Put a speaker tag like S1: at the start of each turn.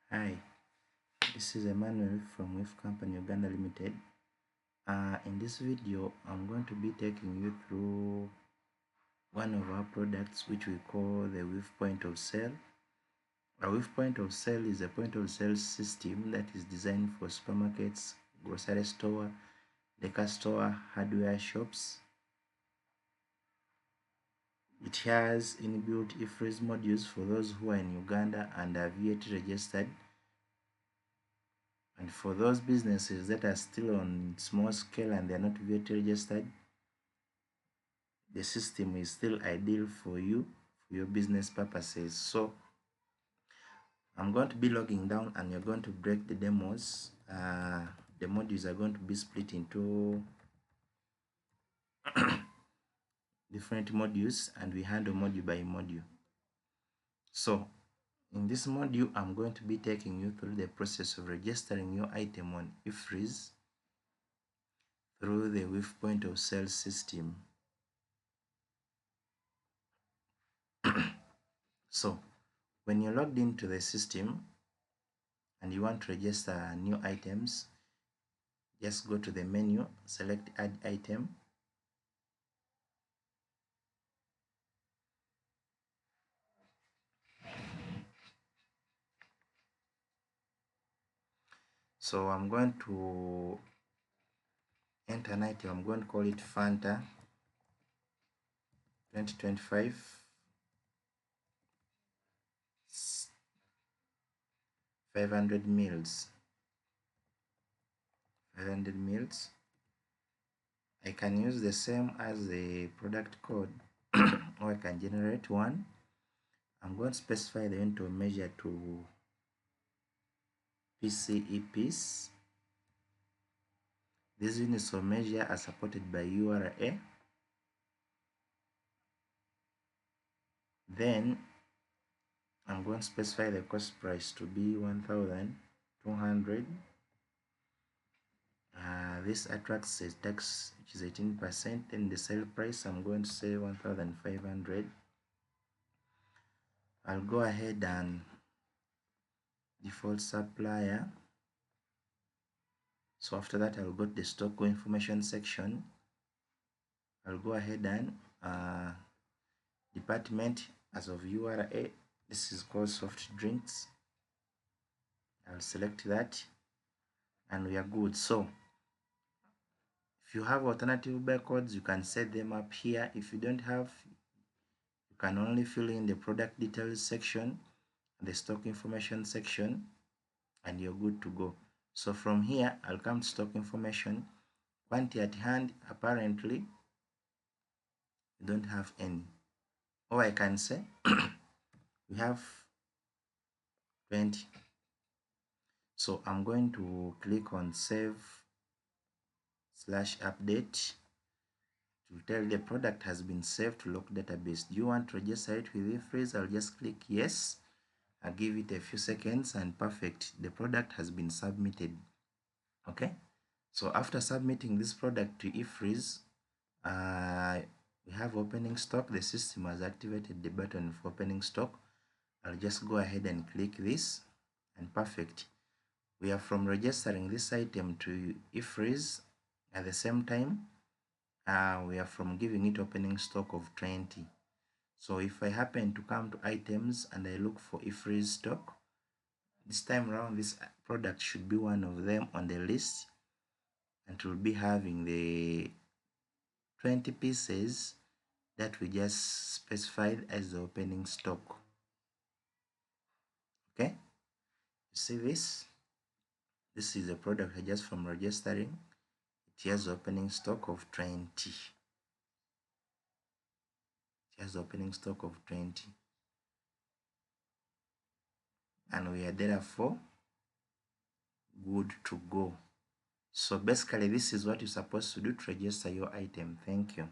S1: Hi, this is Emmanuel from Weaf Company Uganda Limited. In this video, I'm going to be taking you through one of our products which we call the Weaf Point of Sale. A Weaf Point of Sale is a point of sale system that is designed for supermarkets, grocery store, liquor store, hardware shops. It has inbuilt EFRIS modules for those who are in Uganda and are VAT registered. And for those businesses that are still on small scale and they're not VAT registered, the system is still ideal for you, for your business purposes. So I'm going to be logging down and you're going to break the demos. The modules are going to be split into different modules and we handle module by module. So in this module, I'm going to be taking you through the process of registering your item on EFRIS through the Weaf Point of Sale system. So when you're logged into the system and you want to register new items, just go to the menu, select add item. So I'm going to enter an item. I'm going to call it Fanta 2025 500 mils. 500 mils. I can use the same as the product code or I can generate one. I'm going to specify the unit of measure to PCE piece. These units of measure are supported by URA. Then I'm going to specify the cost price to be 1,200. This attracts a tax which is 18%, and the sale price I'm going to say 1,500. I'll go ahead and default supplier. So after that, I'll go to the stock information section. I'll go ahead and department as of URA. This is called soft drinks. I'll select that and we are good. So if you have alternative barcodes, you can set them up here. If you don't have, you can only fill in the product details section, the stock information section, and you're good to go. So from here, I'll come to stock information. Quantity at hand, apparently, you don't have any. Or I can say, we have 20. So I'm going to click on save/update to tell the product has been saved to local database. Do you want to register it with EFRIS? I'll just click yes. I'll give it a few seconds and perfect. The product has been submitted. Okay. So after submitting this product to EFRIS, we have opening stock. The system has activated the button for opening stock. I'll just go ahead and click this and perfect. We are from registering this item to EFRIS at the same time. We are from giving it opening stock of 20. So if I happen to come to items and I look for EFRIS stock, this time around this product should be one of them on the list, and we'll be having the 20 pieces that we just specified as the opening stock. Okay, you see this? This is a product I just from registering. It has opening stock of 20. It has opening stock of 20. And we are therefore good to go. So basically, this is what you're supposed to do to register your item. Thank you.